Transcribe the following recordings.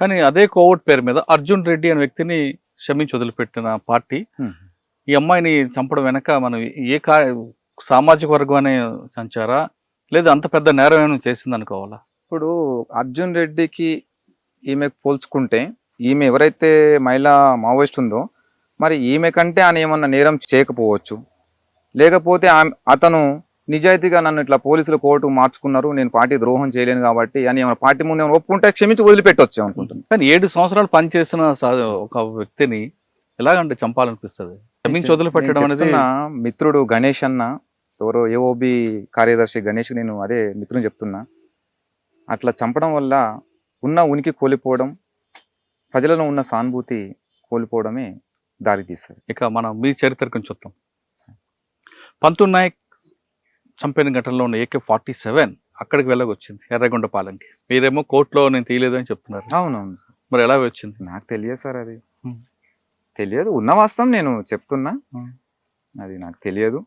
కానీ అదే కోవట్ పేరు మీద అర్జున్ రెడ్డి అనే వ్యక్తిని క్షమించి వదిలిపెట్టిన పార్టీ ఈ అమ్మాయిని చంపడం వెనక మనం ఏ సామాజిక వర్గం సంచారా లేదా అంత పెద్ద నేరం ఏమైనా చేసింది అనుకోవాలా? ఇప్పుడు అర్జున్ రెడ్డికి ఈమెకు పోల్చుకుంటే ఈమె ఎవరైతే మహిళా మావోయిస్ట్ ఉందో మరి ఈమె కంటే ఆయన ఏమన్నా నేరం చేయకపోవచ్చు. లేకపోతే అతను నిజాయితీగా నన్ను ఇట్లా పోలీసులు కోర్టు మార్చుకున్నారు, నేను పార్టీ ద్రోహం చేయలేను కాబట్టి అని ఏమైనా పార్టీ ముందు ఏమైనా ఒప్పుకుంటే క్షమించి వదిలిపెట్టవచ్చు అనుకుంటున్నాను. కానీ 7 సంవత్సరాలు పనిచేసిన ఒక వ్యక్తిని ఎలాగంటే చంపాలనిపిస్తుంది? క్షమించి వదిలిపెట్టడం అనేది. మిత్రుడు గణేష్ అన్న ఎవరో ఏఓబి కార్యదర్శి గణేష్, నేను అదే మిత్రుని చెప్తున్నా, అట్లా చంపడం వల్ల ఉన్న ఉనికి కోల్పోవడం, ప్రజలలో ఉన్న సానుభూతి కోల్పోవడమే దారి తీస్తుంది. ఇక మనం మీ చరిత్ర కొంచెం చూద్దాం. పంతుల్ నాయక్ చంపిన ఘటనలో ఉన్న AK-47 అక్కడికి వెళ్ళకొచ్చింది ఎర్రగొండపాలెంకి. మీరేమో కోర్టులో నేను తీయలేదని చెప్తున్నారు. అవునవును. మరి ఎలా వచ్చింది? నాకు తెలియదు సార్, అది తెలియదు. ఉన్న వాస్తవం నేను చెప్తున్నా, అది నాకు తెలియదు.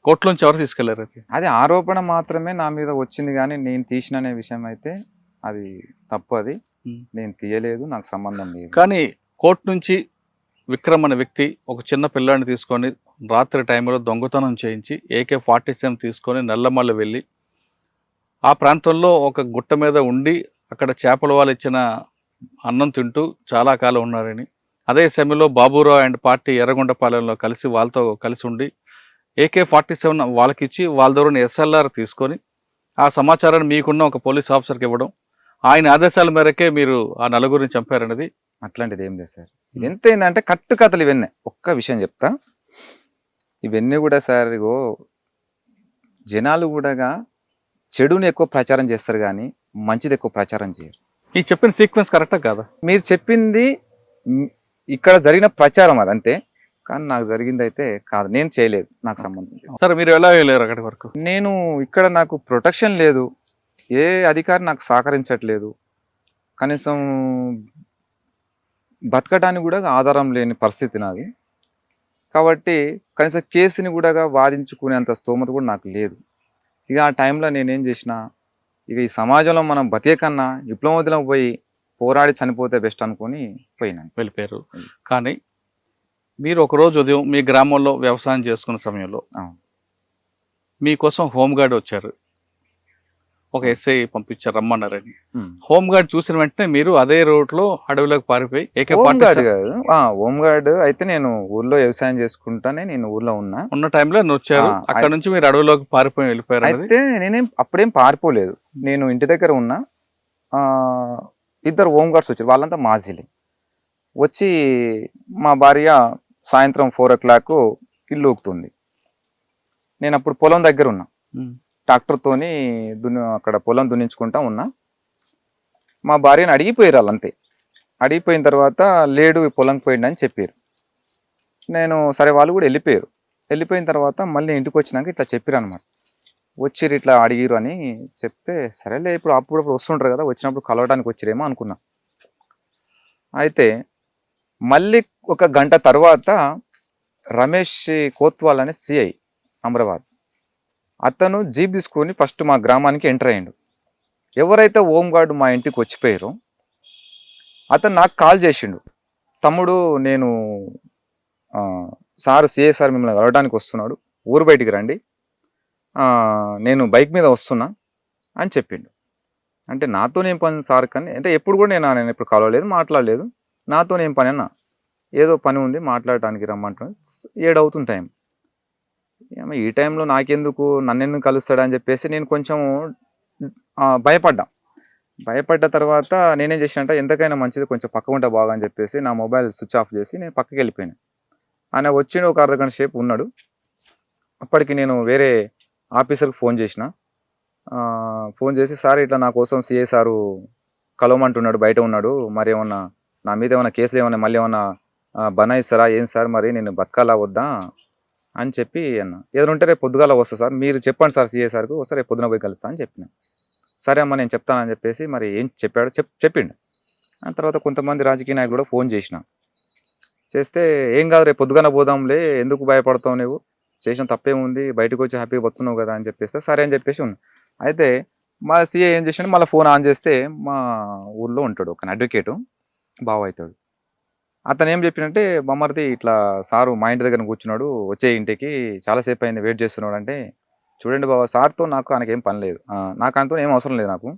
కోర్టులోంచి ఎవరు తీసుకెళ్లారు? అది ఆరోపణ మాత్రమే నా మీద వచ్చింది, కానీ నేను తీసిన అనే విషయం అయితే అది తప్పు. అది నేను తీయలేదు, నాకు సంబంధం లేదు. కానీ కోర్టు నుంచి విక్రమ్ అనే వ్యక్తి ఒక చిన్న పిల్లాడిని తీసుకొని రాత్రి టైంలో దొంగతనం చేయించి AK-47 తీసుకొని నల్లమల్ల వెళ్ళి ఆ ప్రాంతంలో ఒక గుట్ట మీద ఉండి అక్కడ చేపల వాళ్ళు ఇచ్చిన అన్నం తింటూ చాలా కాలం ఉన్నారని, అదే సమయంలో బాబురావు అండ్ పార్టీ ఎర్రగొండపాలెంలో కలిసి వాళ్ళతో కలిసి ఉండి AK-47 వాళ్ళకి ఇచ్చి వాళ్ళ ద్వారా SLR తీసుకొని ఆ సమాచారాన్ని మీకున్న ఒక పోలీస్ ఆఫీసర్కి ఇవ్వడం, ఆయన ఆదేశాల మేరకే మీరు ఆ నలుగురిని చంపారనేది. అట్లాంటిది ఏం లేదు సార్. ఎంత ఏంటంటే కట్టుకథలు ఇవన్నీ. ఒక్క విషయం చెప్తా, ఇవన్నీ కూడా సార్ ఇగో జనాలు కూడా చెడుని ఎక్కువ ప్రచారం చేస్తారు కానీ మంచిది ఎక్కువ ప్రచారం చేయరు. ఈ చెప్పిన సీక్వెన్స్ కరెక్టా కాదా? మీరు చెప్పింది ఇక్కడ జరిగిన ప్రచారం అది అంతే, కానీ నాకు జరిగింది అయితే కాదు, నేను చేయలేదు, నాకు సంబంధం లేదు. సరే, మీరు ఎలా వెళ్ళారు అక్కడి వరకు? నేను ఇక్కడ నాకు ప్రొటెక్షన్ లేదు, ఏ అధికారి నాకు సహకరించట్లేదు, కనీసం బతకడానికి కూడా ఆధారం లేని పరిస్థితి నాది. కాబట్టి కనీసం కేసుని కూడా వాదించుకునేంత స్తోమత కూడా నాకు లేదు. ఇక ఆ టైంలో నేనేం చేసిన, ఇక ఈ సమాజంలో మనం బతికే కన్నా విప్లవోద్యమం పోయి పోరాడి చనిపోతే బెస్ట్ అనుకొని పోయినాను, వెళ్ళిపోయారు. కానీ మీరు ఒకరోజు ఉదయం మీ గ్రామంలో వ్యవసాయం చేసుకున్న సమయంలో మీకోసం హోంగార్డ్ వచ్చారు, ఒక SI పంపించారు రమ్మన్నారని. హోంగార్డ్ చూసిన వెంటనే మీరు అదే రోడ్లో అడవిలోకి పారిపోయి హోంగార్డ్ అయితే నేను ఊర్లో వ్యవసాయం చేసుకుంటానే, నేను ఊర్లో ఉన్న టైంలో వచ్చారు. అక్కడ నుంచి మీరు అడవిలోకి పారిపోయి వెళ్ళిపోయారు. అయితే నేనేం అప్పుడేం పారిపోలేదు, నేను ఇంటి దగ్గర ఉన్నా. 2 హోంగార్డ్స్ వచ్చారు, వాళ్ళంతా మాజీలే. వచ్చి మా భార్య సాయంత్రం 4 o'clock ఇల్లు ఊకుతుంది. నేను అప్పుడు పొలం దగ్గర ఉన్నా, ట్రాక్టర్తోని అక్కడ పొలం దున్నించుకుంటా ఉన్నా. మా భార్యని అడిగిపోయారు వాళ్ళంతే. అడిగిపోయిన తర్వాత లేడు, పొలంకి పోయిండు అని చెప్పారు. నేను సరే, వాళ్ళు కూడా వెళ్ళిపోయారు. వెళ్ళిపోయిన తర్వాత మళ్ళీ ఇంటికి వచ్చినాక ఇట్లా చెప్పారు అనమాట, వచ్చిర్రు ఇట్లా అడిగిరు అని చెప్తే, సరేలే ఇప్పుడు అప్పుడప్పుడు వస్తుంటారు కదా, వచ్చినప్పుడు కలవడానికి వచ్చిరేమో అనుకున్నా. అయితే మళ్ళీ 1 గంట తర్వాత రమేష్ కోత్వాల్ అనే CI అమరాబాద్, అతను జీప్ తీసుకొని ఫస్ట్ మా గ్రామానికి ఎంటర్ అయ్యిండు. ఎవరైతే హోంగార్డు మా ఇంటికి వచ్చిపోయారో అతను నాకు కాల్ చేసిండు, తమ్ముడు నేను CI సార్ మిమ్మల్ని కలవడానికి వస్తున్నాడు, ఊరు బయటికి రండి, నేను బైక్ మీద వస్తున్నా అని చెప్పిండు. అంటే నాతోనేం పని సార్, కానీ అంటే ఎప్పుడు కూడా నేను ఎప్పుడు కలవలేదు, మాట్లాడలేదు. నాతోనేం పని అన్నా, ఏదో పని ఉంది మాట్లాడటానికి రమ్మంటున్నాను. 7 అవుతుంది టైం. ఈ టైంలో నాకెందుకు, నన్నెందుకు కలుస్తాడని చెప్పేసి నేను కొంచెం భయపడ్డ తర్వాత నేనేం చేసినంటే, ఎంతకైనా మంచిది కొంచెం పక్క ఉంటే బాగా అని చెప్పేసి నా మొబైల్ స్విచ్ ఆఫ్ చేసి నేను పక్కకి వెళ్ళిపోయాను. ఆయన వచ్చిన ఒక అర్ధగంట సేపు ఉన్నాడు. అప్పటికి నేను వేరే ఆఫీసర్కి ఫోన్ చేసిన. ఫోన్ చేసి, సార్ ఇట్లా నా కోసం CI సారు కలవమంటున్నాడు, బయట ఉన్నాడు, మరి ఏమన్నా నా మీద ఏమైనా కేసులు ఏమన్నా మళ్ళీ ఏమన్నా బనాయిస్తారా ఏం సార్, మరి నేను బతకాలా వద్దా అని చెప్పి అన్న. ఏదైనా ఉంటే రేపు పొద్దుగాల వస్తా సార్, మీరు చెప్పండి సార్ CI సార్కు, వస్తే రేపు పొద్దున పోయి కలుస్తా అని చెప్పిన. సరే అమ్మ నేను చెప్తానని చెప్పేసి మరి ఏం చెప్పాడు చెప్పిండు. ఆ తర్వాత కొంతమంది రాజకీయ నాయకులు కూడా ఫోన్ చేస్తే, ఏం కాదు రేపు పొద్దుగాన పోదాంలే, ఎందుకు భయపడతావు, నువ్వు చేసిన తప్పేముంది, బయటకు వచ్చి హ్యాపీగా బతున్నావు కదా అని చెప్పేస్తే సరే అని చెప్పేసి ఉన్నా. అయితే మా సీఏ ఏం చేసాడు, మళ్ళీ ఫోన్ ఆన్ చేస్తే మా ఊర్లో ఉంటాడు ఒక అడ్వకేటు, బావ అవుతాడు. అతను ఏం చెప్పినంటే, మమ్మర్ది ఇట్లా సారు మా ఇంటి దగ్గర కూర్చున్నాడు, వచ్చే ఇంటికి చాలాసేపు అయింది వెయిట్ చేస్తున్నాడు అంటే, చూడండి బావ, సార్తో నాకు ఆయనకేం పని లేదు, నాకు ఆయనతో ఏం అవసరం లేదు, నాకు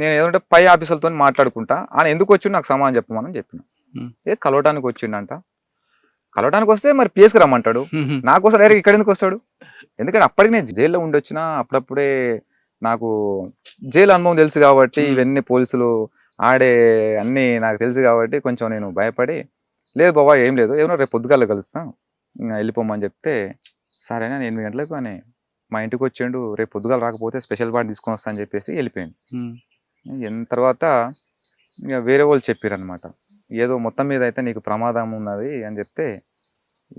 నేను ఏదంటే పై ఆఫీసర్లతో మాట్లాడుకుంటా, ఆయన ఎందుకు వచ్చిండు నాకు సమాధానం చెప్పమని చెప్పిన. కలవటానికి వచ్చిండంట. కలవటానికి వస్తే మరి పిఎస్కి రమ్మంటాడు, నాకోసం డైరెక్ట్ ఇక్కడ ఎందుకు వస్తాడు? ఎందుకంటే అప్పటికి నేను జైల్లో ఉండొచ్చినా, అప్పుడప్పుడే నాకు జైలు అనుభవం తెలుసు కాబట్టి, ఇవన్నీ పోలీసులు ఆడే అన్నీ నాకు తెలుసు కాబట్టి కొంచెం నేను భయపడి, లేదు బాబా ఏం లేదు, ఏమన్నా రేపు పొద్దుగాల కలుస్తాం, ఇంకా వెళ్ళిపోమని చెప్తే, సరేనా 8 గంటలకు అని మా ఇంటికి వచ్చిండు, రేపు పొద్దుగాల రాకపోతే స్పెషల్ పార్టీ తీసుకొని వస్తా అని చెప్పేసి వెళ్ళిపోయింది. తర్వాత ఇంకా వేరే వాళ్ళు చెప్పారు అనమాట, ఏదో మొత్తం మీద అయితే నీకు ప్రమాదం ఉన్నది అని చెప్తే,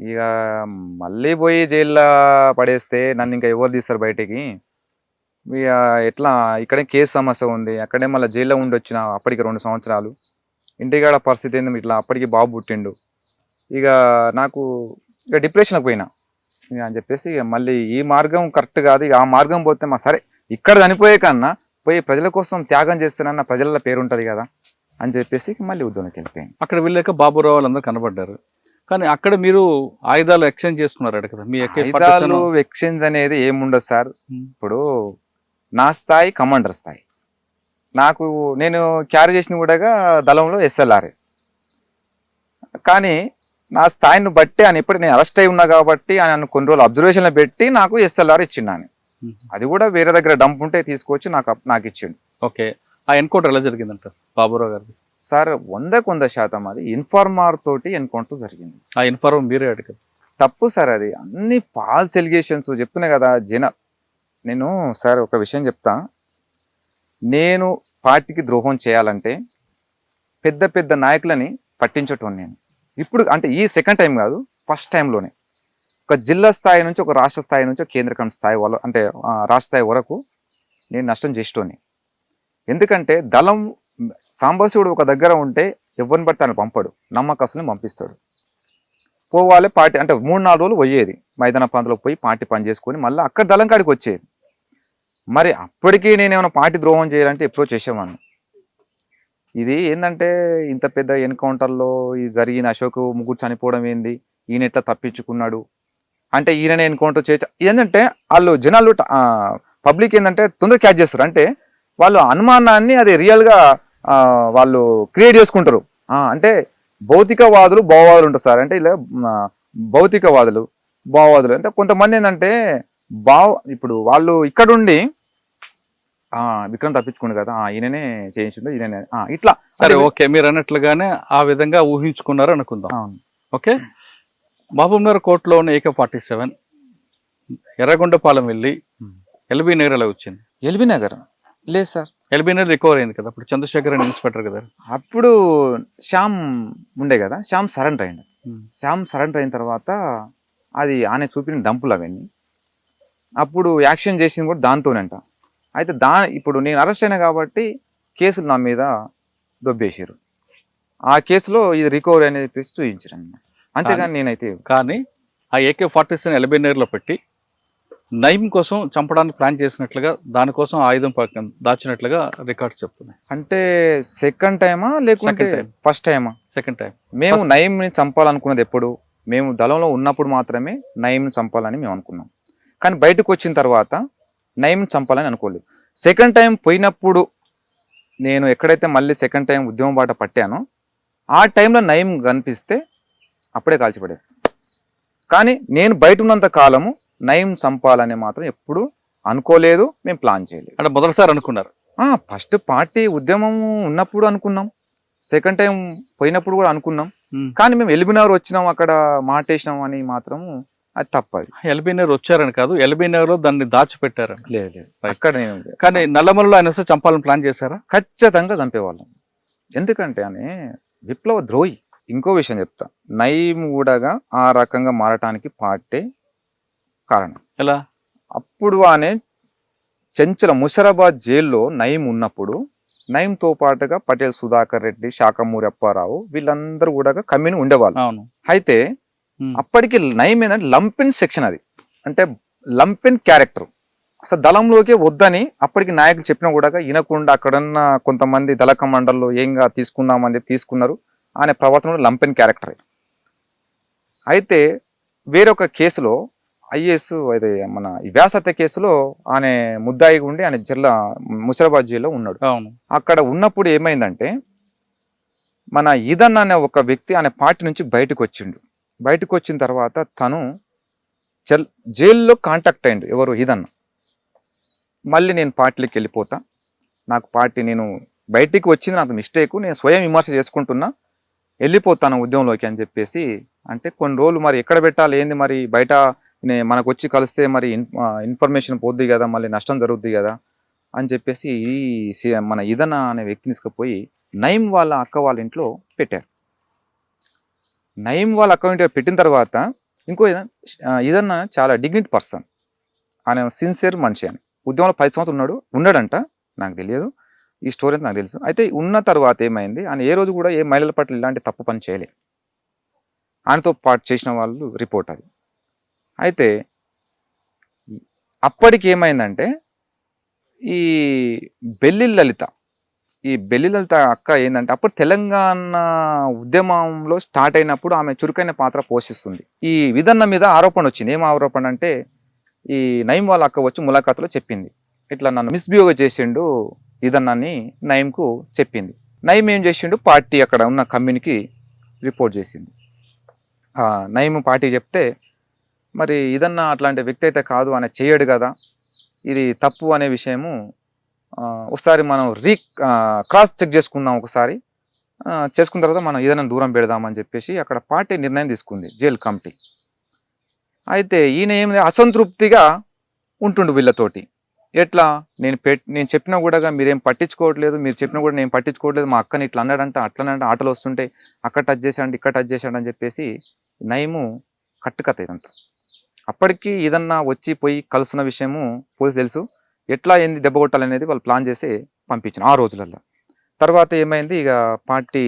ఇక మళ్ళీ పోయి జైల్లో పడేస్తే నన్ను ఇంకా ఎవరు తీస్తారు బయటికి, ఇక ఎట్లా ఇక్కడే కేసు సమస్య ఉంది, అక్కడే మళ్ళీ జైల్లో ఉండి వచ్చిన అప్పటికి 2 సంవత్సరాలు, ఇంటికాడ పరిస్థితి ఏంది ఇట్లా, అప్పటికి బాబు పుట్టిండు, ఇక నాకు ఇక డిప్రెషన్కి పోయినా ఇక అని చెప్పేసి, ఇక మళ్ళీ ఈ మార్గం కరెక్ట్ కాదు, ఇక ఆ మార్గం పోతే మా సరే ఇక్కడ చనిపోయే కన్నా పోయి ప్రజల కోసం త్యాగం చేస్తానన్న ప్రజల పేరు ఉంటుంది కదా అని చెప్పేసి మళ్ళీ ఉద్యమంకి వెళ్ళిపోయాను. అక్కడ వెళ్ళాక బాబురావు వాళ్ళందరూ కనబడ్డారు, కానీ అక్కడ మీరు ఆయుధాలు ఎక్స్చేంజ్ చేసుకున్నారు కదా, మీ ఆయుధాలు ఎక్స్చేంజ్ అనేది ఏముండదు సార్. ఇప్పుడు నా స్థాయి కమాండర్ స్థాయి, నాకు నేను క్యారీ చేసిన కూడా దళంలో ఎస్ఎల్ఆర్, కానీ నా స్థాయిని బట్టి ఆయన ఇప్పుడు నేను అరెస్ట్ అయి ఉన్నా కాబట్టి ఆయన కొన్ని రోజులు అబ్జర్వేషన్లో పెట్టి నాకు ఎస్ఎల్ఆర్ ఇచ్చిండు. అది కూడా వేరే దగ్గర డంప్ ఉంటే తీసుకొచ్చి నాకు ఇచ్చిండు. ఓకే, ఆ ఎన్కౌంటర్ ఎలా జరిగిందంట బాబురావు గారిది? సార్ 100% అది ఇన్ఫార్మర్ తోటి ఎన్కౌంటర్ జరిగింది. ఆ ఇన్ఫార్మర్ మీరే అడిగారు? తప్పు సార్, అది అన్ని ఫాల్స్ ఎలిగేషన్స్ చెప్తున్నా కదా నేను సార్ ఒక విషయం చెప్తా, నేను పార్టీకి ద్రోహం చేయాలంటే పెద్ద పెద్ద నాయకులని పట్టించటం నేను ఇప్పుడు అంటే ఈ సెకండ్ టైం కాదు, ఫస్ట్ టైంలోనే ఒక జిల్లా స్థాయి నుంచి ఒక రాష్ట్ర స్థాయి నుంచి ఒక కేంద్ర స్థాయి అంటే రాష్ట్ర స్థాయి వరకు నేను నష్టం చేసేటోని. ఎందుకంటే దళం సాంబశివుడు ఒక దగ్గర ఉంటే ఎవరిని బట్టి ఆయన పంపడు, నమ్మకస్తుని పంపిస్తాడు. పోవాలి పార్టీ అంటే 3-4 రోజులు పోయేది మైదాన ప్రాంతంలో పోయి పార్టీ పని చేసుకొని మళ్ళీ అక్కడ దళం కాడికి వచ్చేది. మరి అప్పటికీ నేనేమైనా పార్టీ ద్రోహం చేయాలంటే ఎప్పుడో చేసేవాడిని. ఇది ఏంటంటే ఇంత పెద్ద ఎన్కౌంటర్లో ఇది జరిగిన అశోక్ ముగ్గురు చనిపోవడం ఏంది, ఈయన ఎట్లా తప్పించుకున్నాడు అంటే ఈయననే ఎన్కౌంటర్ చేయొచ్చు. ఏంటంటే వాళ్ళు జనాలు పబ్లిక్ ఏంటంటే తొందరగా క్యాచ్ చేస్తారు, అంటే వాళ్ళు అనుమానాన్ని అది రియల్గా వాళ్ళు క్రియేట్ చేసుకుంటారు. అంటే భౌతికవాదులు భావవాదులు ఉంటారు సార్, అంటే ఇలా భౌతికవాదులు భావవాదులు అంటే కొంతమంది ఏంటంటే ఇప్పుడు వాళ్ళు ఇక్కడుండి విక్రమ్ తప్పించుకోండి కదా, ఈయననే చేయించుండు, ఈయననే ఇట్లా. సరే ఓకే, మీరు అన్నట్లుగానే ఆ విధంగా ఊహించుకున్నారు అనుకుందాం. ఓకే, మహబూబ్నగర్ కోర్టులో ఉన్న AK-47 ఎర్రగొండపాలెం వెళ్ళి ఎల్బీ నగర్ ఎలా వచ్చింది? ఎల్బీ నగర్ లేదు సార్, ఎల్బీ నగర్ రికవర్ అయింది కదా, అప్పుడు చంద్రశేఖర్ అని ఇన్స్పెక్టర్ కదా, అప్పుడు శ్యామ్ ఉండే కదా, శ్యామ్ సరెండర్ అయింది. శ్యామ్ సరెండర్ అయిన తర్వాత అది ఆయన చూపిన డంపులు అవన్నీ అప్పుడు యాక్షన్ చేసింది కూడా దాంతోనంట. అయితే ఇప్పుడు నేను అరెస్ట్ అయినా కాబట్టి కేసులు నా మీద దొబ్బేసారు, ఆ కేసులో ఇది రికవరీ అనేది చెప్పేసి చూపించారు అన్నమాట. అంతేగాని నేనైతే కానీ ఆ AK-47 ఎల్బీ నగర్లో పెట్టి నయం కోసం చంపడానికి ప్లాన్ చేసినట్లుగా దానికోసం ఆయుధం దాచినట్లుగా రికార్డ్స్ చెప్తున్నాయి. అంటే సెకండ్ టైమా లేకుంటే ఫస్ట్ టైమా? Second time. మేము నయంని చంపాలనుకున్నది ఎప్పుడు, మేము దళంలో ఉన్నప్పుడు మాత్రమే నయంని చంపాలని మేము అనుకున్నాం, కానీ బయటకు వచ్చిన తర్వాత నయం చంపాలని అనుకోలేదు. సెకండ్ టైం పోయినప్పుడు నేను ఎక్కడైతే మళ్ళీ సెకండ్ టైం ఉద్యమం బాట పట్టానో ఆ టైంలో నయం కనిపిస్తే అప్పుడే కాల్చిపడేస్తాను. కానీ నేను బయట ఉన్నంత కాలము నయం చంపాలని మాత్రం ఎప్పుడు అనుకోలేదు, మేము ప్లాన్ చేయలేదు. అంటే మొదటిసారి అనుకున్నారు? ఫస్ట్ పార్టీ ఉద్యమం ఉన్నప్పుడు అనుకున్నాం, సెకండ్ టైం పోయినప్పుడు కూడా అనుకున్నాం, కానీ మేము ఎల్బీ నగర్ వచ్చినాం అక్కడ మాటేసినాం అని మాత్రం అది తప్పది. ఎల్బీ నగర్ వచ్చారని కాదు, ఎల్బీ నగర్ లో దాన్ని దాచిపెట్టారు. లేదు అక్కడ. కానీ నల్లమలలో ఆయన వస్తే చంపాలని ప్లాన్ చేశారా? ఖచ్చితంగా చంపేవాళ్ళం, ఎందుకంటే అని విప్లవ ద్రోహి. ఇంకో విషయం చెప్తా, నయీం కూడా ఆ రకంగా మారటానికి పార్టీ కారణం. ఎలా? అప్పుడు అనే చెంచల ముషరాబాద్ జైల్లో నయీం ఉన్నప్పుడు నయీంతో పాటుగా పటేల్ సుధాకర్ రెడ్డి, శాఖమూరి అప్పారావు వీళ్ళందరూ కూడా కమ్యూని ఉండేవాళ్ళు. అయితే అప్పటికి నయీం ఏంటంటే లంపిన్ సెక్షన్, అది అంటే లంపిన్ క్యారెక్టర్, అసలు దళంలోకే వద్దని అప్పటికి నాయకులు చెప్పినా కూడా వినకుండా అక్కడున్న కొంతమంది దళ కమాండర్లు ఏంగా తీసుకుందామని చెప్పి తీసుకున్నారు. ఆయన ప్రవర్తన లంపెన్ క్యారెక్టర్. అయితే వేరొక కేసులో ఐఏఎస్ అదే మన ఈ వ్యాసత్య కేసులో ఆయన ముద్దాయిగా ఉండి ఆయన ముషిరాబాద్ జైల్లో ఉన్నాడు. అవును. అక్కడ ఉన్నప్పుడు ఏమైందంటే మన ఈదన్న అనే ఒక వ్యక్తి ఆయన పార్టీ నుంచి బయటకు వచ్చిండు. బయటకు వచ్చిన తర్వాత తను జైల్లో కాంటాక్ట్ అయ్యిండు. ఎవరు? ఈదన్న. మళ్ళీ నేను పార్టీలోకి వెళ్ళిపోతా, నాకు పార్టీ నేను బయటికి వచ్చింది నాకు మిస్టేక్, నేను స్వయం విమర్శ చేసుకుంటున్నా, వెళ్ళిపోతాను ఉద్యమంలోకి అని చెప్పేసి అంటే కొన్ని రోజులు మరి ఎక్కడ పెట్టాలి ఏంది మరి బయట మనకు వచ్చి కలిస్తే మరి ఇన్ఫర్మేషన్ పోద్ది కదా, మళ్ళీ నష్టం జరుగుద్ది కదా అని చెప్పేసి మన ఈదన్న అనే వ్యక్తిని తీసుకుపోయి నయీం వాళ్ళ అక్క వాళ్ళ ఇంట్లో పెట్టారు. నయీం వాళ్ళ అక్క ఇంట్లో పెట్టిన తర్వాత ఇంకో ఈదన్న చాలా డిగ్నిటీ పర్సన్, ఆయన సిన్సియర్ మనిషి అని ఉద్యమంలో 10 సంవత్సరాలు ఉన్నాడంట, నాకు తెలియదు, ఈ స్టోరీ అంతా నాకు తెలుసు. అయితే ఉన్న తర్వాత ఏమైంది, ఆయన ఏ రోజు కూడా ఏ మహిళల పట్ల ఇలాంటి తప్పు పని చేయలేదు. ఆయనతో పాటు చేసిన వాళ్ళు రిపోర్ట్ అది. అయితే అప్పటికి ఏమైందంటే ఈ బెల్లి లలిత అక్క ఏంటంటే అప్పుడు తెలంగాణ ఉద్యమంలో స్టార్ట్ అయినప్పుడు ఆమె చురుకైన పాత్ర పోషిస్తుంది. ఈ విధన్న మీద ఆరోపణ వచ్చింది. ఏం ఆరోపణ అంటే ఈ నయీం వాళ్ళ అక్క వచ్చి ములాఖాతులో చెప్పింది, ఇట్లా నన్ను మిస్బిహేవ్ చేసిండు ఇదన్నని నయీంకు చెప్పింది. నయీం ఏం చేసిండు, పార్టీ అక్కడ ఉన్న కమ్యూనికి రిపోర్ట్ చేసింది. నయీం పార్టీ చెప్తే మరి ఇదన్న అట్లాంటి వ్యక్తి అయితే కాదు, ఆయన చేయడు కదా, ఇది తప్పు అనే విషయము ఒకసారి మనం క్రాస్ చెక్ చేసుకుందాం, ఒకసారి చేసుకున్న తర్వాత మనం ఏదైనా దూరం పెడదామని చెప్పేసి అక్కడ పార్టీ నిర్ణయం తీసుకుంది, జైలు కమిటీ. అయితే ఈయన ఏమి అసంతృప్తిగా ఉంటుండు వీళ్ళతోటి. ఎట్లా నేను చెప్పినా కూడా మీరేం పట్టించుకోవట్లేదు, మీరు చెప్పినా కూడా నేను పట్టించుకోవట్లేదు, మా అక్కని ఇట్లా అన్నాడంట అట్లనంటే ఆటలు వస్తుంటే అక్కడ టచ్ చేశాడు ఇక్కడ టచ్ చేశాడు అని చెప్పేసి నయీము కట్టుకథ ఇదంతా. అప్పటికి ఏదన్నా వచ్చి పోయి కలుస్తున్న విషయము పోలీసు తెలుసు, ఎట్లా ఏంది దెబ్బ కొట్టాలనేది వాళ్ళు ప్లాన్ చేసి పంపించిన ఆ రోజులలో. తర్వాత ఏమైంది, ఇక పార్టీ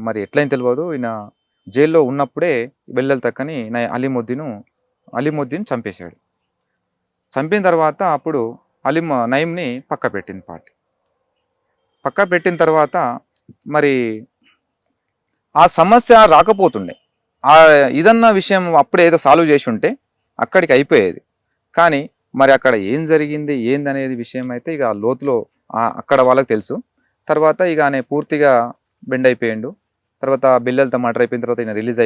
మరి ఎట్లయినా తెలియదు, ఈయన జైల్లో ఉన్నప్పుడే వెల్లెలు తక్కని అలీముద్దీన్ చంపేశాడు. చంపిన తర్వాత అప్పుడు నయీంని పక్క పెట్టింది పార్టీ. పక్క పెట్టిన తర్వాత మరి ఆ సమస్య రాకపోతుండే, ఇదన్న విషయం అప్పుడే ఏదో సాల్వ్ చేసి ఉంటే అక్కడికి అయిపోయేది. కానీ మరి అక్కడ ఏం జరిగింది ఏందనేది విషయం అయితే ఇక లోతులో అక్కడ వాళ్ళకి తెలుసు. తర్వాత ఇక ఆయన పూర్తిగా బెండ్ అయిపోయిండు. తర్వాత బిల్లలతో మర్డర్ అయిపోయిన తర్వాత ఈయన రిలీజ్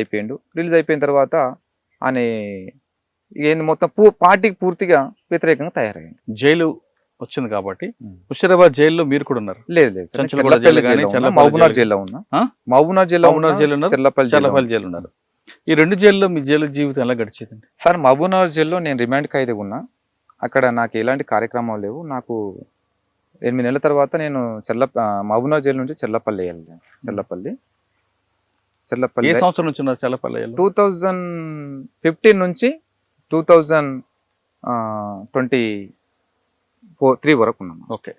అయిపోయిన తర్వాత ఆయన ఏంది మొత్తం పార్టీకి పూర్తిగా వ్యతిరేకంగా తయారయ్యింది. జైలు వచ్చింది కాబట్టి ముషిరాబాద్ జైల్లో మీరు కూడా ఉన్నారు? లేదు, మహబూబ్నగర్ జైల్లో ఉన్నా, చల్లపల్లి జైలు ఉన్నారు. ఈ 2 జైల్లో మీ జైలు జీవితం ఎలా గడిచేదండి? సార్, మహబూబ్నగర్ జైల్లో నేను రిమాండ్ ఖైదీగా ఉన్నా. అక్కడ నాకు ఎలాంటి కార్యక్రమాలు లేవు. నాకు 8 నెలల తర్వాత నేను మహబూబ్నగర్ జైలు నుంచి చెల్లపల్లి వెళ్ళాను. ఏ సంవత్సరం నుంచి ఉన్నారు చల్లపల్లి? 2015 నుంచి 2023 వరకు ఉన్నాను. ఓకే.